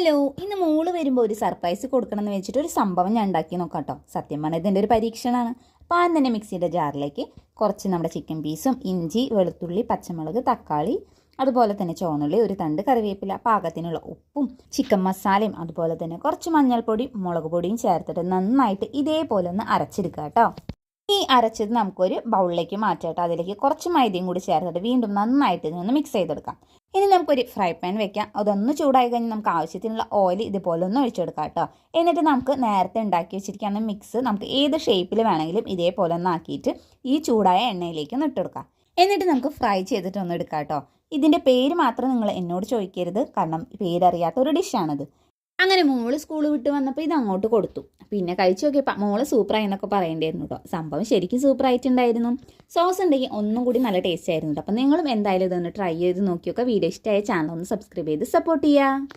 Hello, ഇന്ന് മോള് വരുമ്പോൾ ഒരു സർപ്രൈസ് കൊടുക്കണമെന്ന് വെച്ചിട്ട് ഒരു സംഭവം ഞാൻ ഉണ്ടാക്കി നോക്കാം കേട്ടോ. സത്യം പറഞ്ഞാൽ ഇതിൻ്റെ ഒരു പരീക്ഷണമാണ്. അപ്പോൾ ആദ്യം തന്നെ മിക്സിയുടെ ജാറിലേക്ക് കുറച്ച് നമ്മുടെ ചിക്കൻ പീസും ഇഞ്ചി, വെളുത്തുള്ളി, പച്ചമുളക്, തക്കാളി, അതുപോലെ തന്നെ ചുവന്നുള്ളി, ഒരു തണ്ട് കറിവേപ്പില, പാകത്തിനുള്ള ഉപ്പും ചിക്കൻ മസാലയും അതുപോലെ തന്നെ കുറച്ച് മഞ്ഞൾപ്പൊടിയും മുളക് പൊടിയും ചേർത്തിട്ട് നന്നായിട്ട് ഇതേപോലെ ഒന്ന് അരച്ചെടുക്കുക കേട്ടോ. ഈ അരച്ചത് നമുക്കൊരു ബൗളിലേക്ക് മാറ്റാം കേട്ടോ. അതിലേക്ക് കുറച്ച് മൈദയും കൂടി ചേർത്തിട്ട് വീണ്ടും നന്നായിട്ട് ഇതിനൊന്ന് മിക്സ് ചെയ്തെടുക്കാം. ഇനി നമുക്കൊരു ഫ്രൈ പാൻ വെക്കാം. അതൊന്ന് ചൂടായി കഴിഞ്ഞാൽ നമുക്ക് ആവശ്യത്തിനുള്ള ഓയിൽ ഇതുപോലെ ഒന്ന് ഒഴിച്ചെടുക്കാം കേട്ടോ. എന്നിട്ട് നമുക്ക് നേരത്തെ ഉണ്ടാക്കി വെച്ചിരിക്കുന്ന മിക്സ് നമുക്ക് ഏത് ഷേപ്പിൽ വേണമെങ്കിലും ഇതേപോലെ ഒന്ന് ആക്കിയിട്ട് ഈ ചൂടായ എണ്ണയിലേക്ക് ഒന്ന് ഇട്ടെടുക്കാം. എന്നിട്ട് നമുക്ക് ഫ്രൈ ചെയ്തിട്ട് ഒന്ന് എടുക്കാം കേട്ടോ. ഇതിൻ്റെ പേര് മാത്രം നിങ്ങൾ എന്നോട് ചോദിക്കരുത്, കാരണം പേരറിയാത്ത ഒരു ഡിഷാണിത്. അങ്ങനെ മോള് സ്കൂൾ വിട്ട് വന്നപ്പോൾ ഇത് അങ്ങോട്ട് കൊടുത്തു. പിന്നെ കഴിച്ചു നോക്കിയപ്പോൾ മോള് സൂപ്പറായി എന്നൊക്കെ പറയേണ്ടായിരുന്നു കേട്ടോ. സംഭവം ശരിക്കും സൂപ്പറായിട്ടുണ്ടായിരുന്നു. സോസ് ഉണ്ടെങ്കിൽ ഒന്നും കൂടി നല്ല ടേസ്റ്റ് ആയിരുന്നു കേട്ടോ. അപ്പോൾ നിങ്ങളും എന്തായാലും ഇതൊന്ന് ട്രൈ ചെയ്ത് നോക്കിയൊക്കെ വീഡിയോ ഇഷ്ടമായ ചാനൽ ഒന്ന് സബ്സ്ക്രൈബ് ചെയ്ത് സപ്പോർട്ട് ചെയ്യുക.